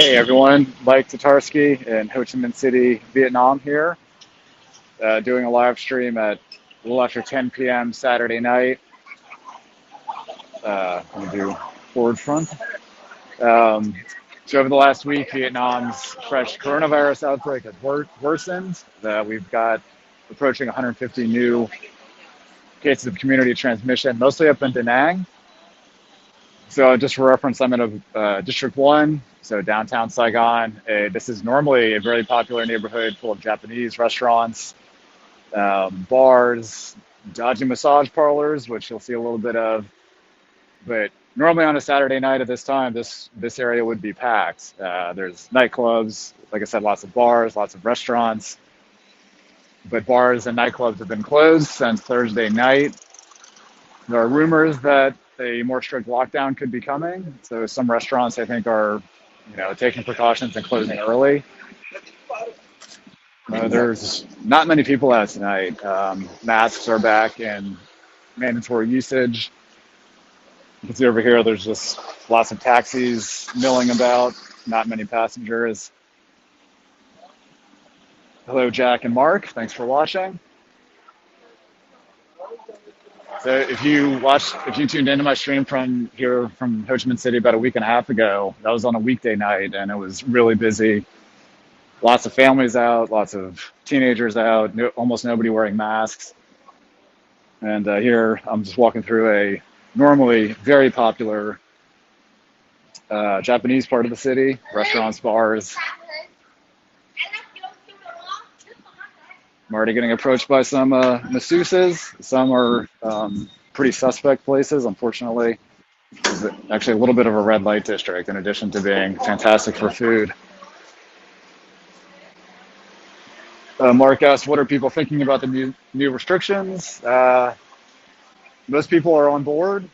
Hey everyone, Mike Tatarski in Ho Chi Minh City, Vietnam here, doing a live stream at a little after 10 p.m. Saturday night. I'm gonna do forward front. Um, so over the last week, Vietnam's fresh coronavirus outbreak has worsened. We've got approaching 150 new cases of community transmission, mostly up in Da Nang. So just for reference, I'm in District 1, so downtown Saigon. This is normally a very popular neighborhood full of Japanese restaurants, bars, dodgy massage parlors, which you'll see a little bit of. But normally on a Saturday night at this time, this area would be packed. There's nightclubs, like I said, lots of bars, lots of restaurants. But bars and nightclubs have been closed since Thursday night. There are rumors that a more strict lockdown could be coming. So some restaurants, I think, are, taking precautions and closing early. There's not many people out tonight. Masks are back in mandatory usage. You can see over here, there's just lots of taxis milling about, not many passengers. Hello, Jack and Mark. Thanks for watching. So if you tuned into my stream from here from Ho Chi Minh City about a week and a half ago, that was on a weekday night and it was really busy. Lots of families out, lots of teenagers out, almost nobody wearing masks. And here I'm just walking through a normally very popular Japanese part of the city, restaurants, bars. I'm already getting approached by some masseuses. Some are pretty suspect places, unfortunately. It's actually a little bit of a red light district in addition to being fantastic for food. Mark asked, what are people thinking about the new restrictions? Most people are on board.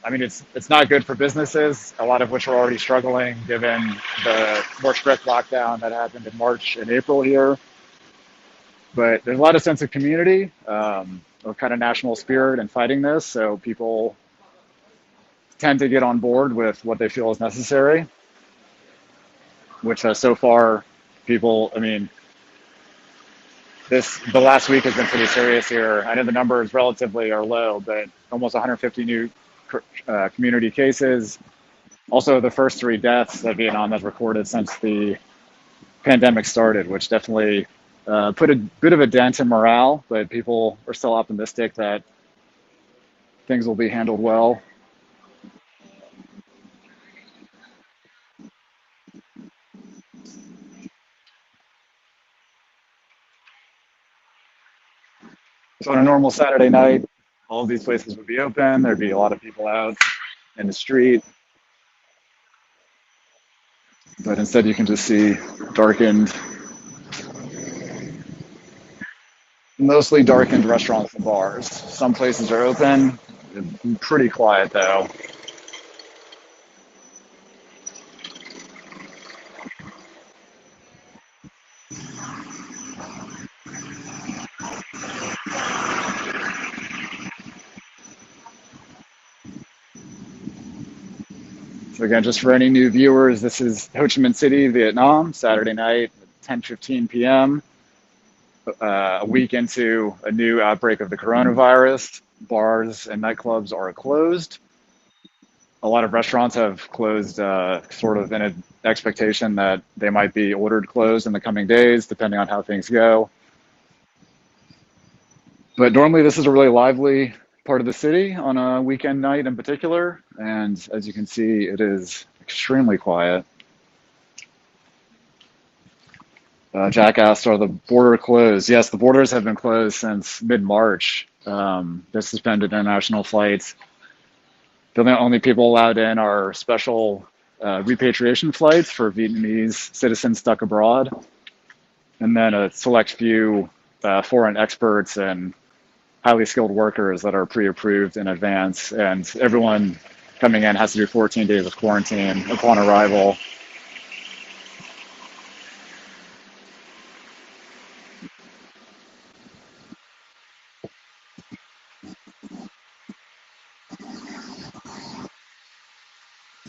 It's not good for businesses, a lot of which are already struggling given the more strict lockdown that happened in March and April here. But there's a lot of sense of community, of kind of national spirit in fighting this. So people tend to get on board with what they feel is necessary, which so far people, the last week has been pretty serious here. I know the numbers relatively are low, but almost 150 new community cases. Also, the first 3 deaths that Vietnam has recorded since the pandemic started, which definitely put a bit of a dent in morale, but people are still optimistic that things will be handled well. So on a normal Saturday night, all of these places would be open. There'd be a lot of people out in the street, but instead you can just see darkened, mostly darkened restaurants and bars. Some places are open, pretty quiet though. So again, just for any new viewers, this is Ho Chi Minh City, Vietnam, Saturday night, 10:15 p.m. A week into a new outbreak of the coronavirus. Bars and nightclubs are closed. A lot of restaurants have closed sort of in an expectation that they might be ordered closed in the coming days, depending on how things go. But normally this is a really lively part of the city on a weekend night in particular. And as you can see, it is extremely quiet. Jack asked, are the border closed? Yes, the borders have been closed since mid-March. They suspended international flights. The only people allowed in are special repatriation flights for Vietnamese citizens stuck abroad, and then a select few foreign experts and highly skilled workers that are pre-approved in advance. And everyone coming in has to do 14 days of quarantine upon arrival.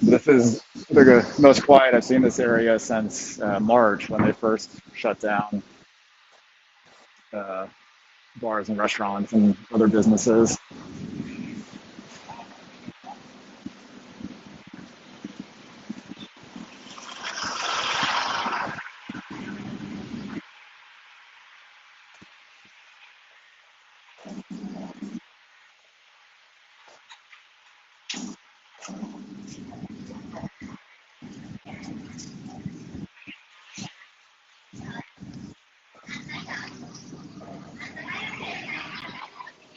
This is the most quiet I've seen this area since March when they first shut down uh, bars and restaurants and other businesses.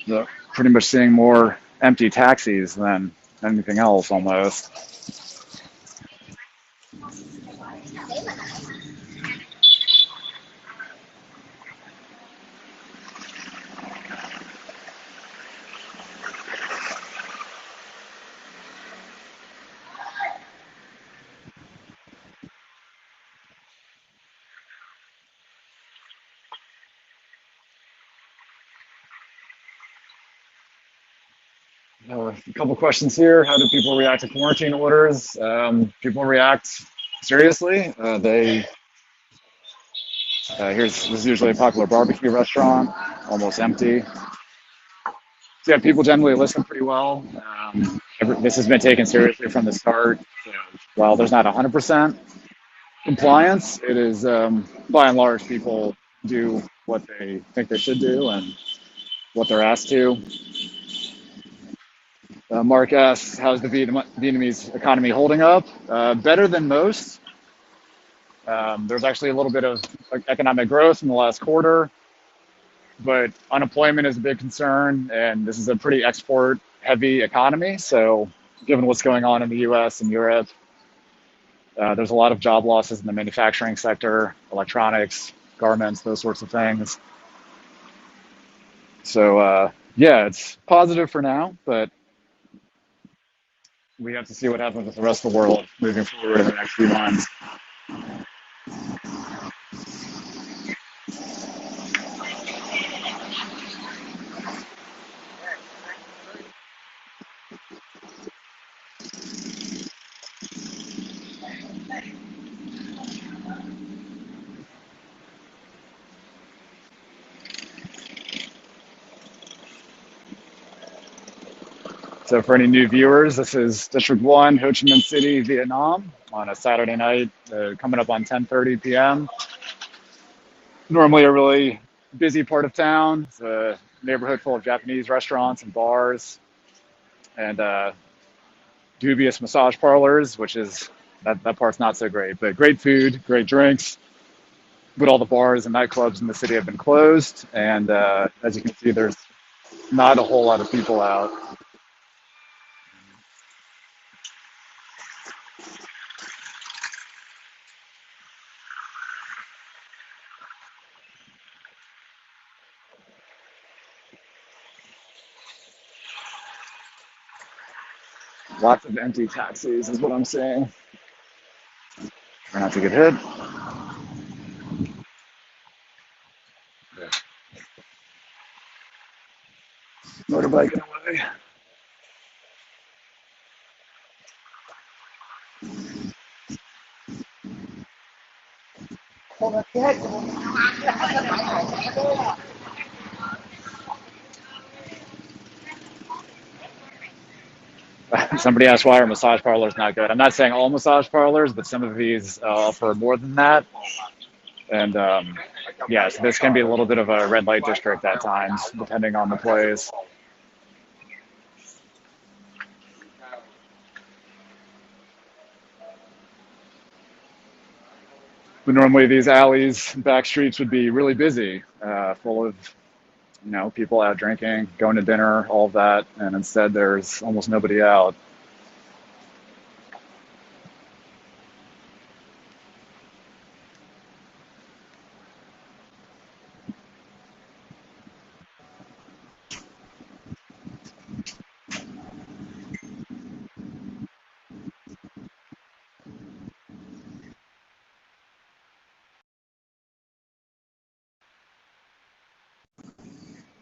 So pretty much seeing more empty taxis than anything else almost. A couple questions here. How do people react to quarantine orders? People react seriously. This is usually a popular barbecue restaurant, almost empty. So yeah, people generally listen pretty well. This has been taken seriously from the start. So while there's not 100% compliance, it is by and large people do what they think they should do and what they're asked to. Mark asks, how's the Vietnamese economy holding up? Better than most. There's actually a little bit of economic growth in the last quarter, but unemployment is a big concern, and this is a pretty export-heavy economy. So, given what's going on in the U.S. and Europe, there's a lot of job losses in the manufacturing sector, electronics, garments, those sorts of things. So, yeah, it's positive for now, but we have to see what happens with the rest of the world moving forward in the next few months. So for any new viewers, this is District 1, Ho Chi Minh City, Vietnam, on a Saturday night, coming up on 10:30 p.m. Normally a really busy part of town. It's a neighborhood full of Japanese restaurants and bars and dubious massage parlors, which is, that part's not so great. But great food, great drinks. But all the bars and nightclubs in the city have been closed. And as you can see, there's not a whole lot of people out. Lots of empty taxis is what I'm seeing. Try not to get hit. Motorbike in the way. Somebody asked why our massage parlor is not good. I'm not saying all massage parlors, but some of these offer more than that. And yeah, so this can be a little bit of a red light district at times, depending on the place. But normally these alleys, back streets would be really busy, full of people out drinking, going to dinner, all of that. And instead, there's almost nobody out.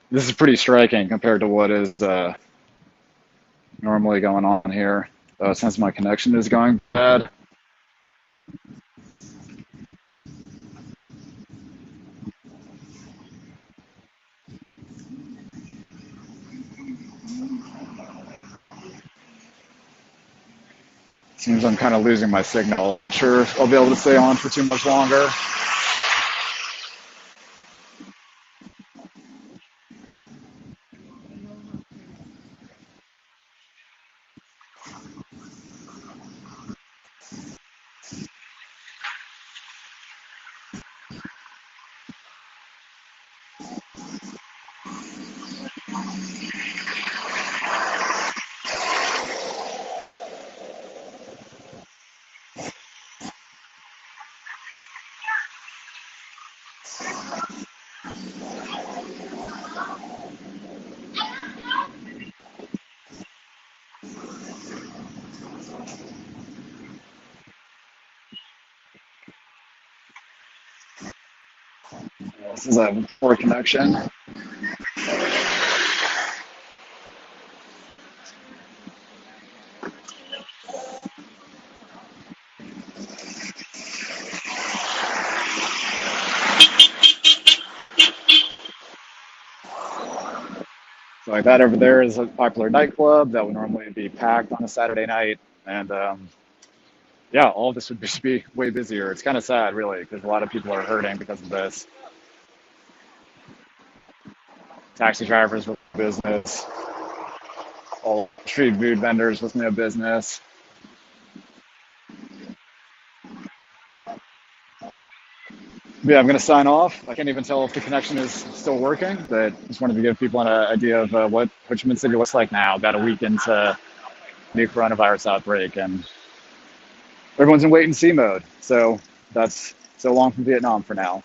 This is pretty striking compared to what is normally going on here. since my connection is going bad. Seems I'm kind of losing my signal. Sure, I'll be able to stay on for too much longer. This is a poor connection. So like that over there is a popular nightclub that would normally be packed on a Saturday night, and yeah, all of this would just be way busier. It's kind of sad, really, because a lot of people are hurting because of this. Taxi drivers with no business, all street food vendors with no business. But yeah, I'm going to sign off. I can't even tell if the connection is still working, but just wanted to give people an idea of what Ho Chi Minh City looks like now, about a week into the coronavirus outbreak, and everyone's in wait and see mode. So that's so long from Vietnam for now.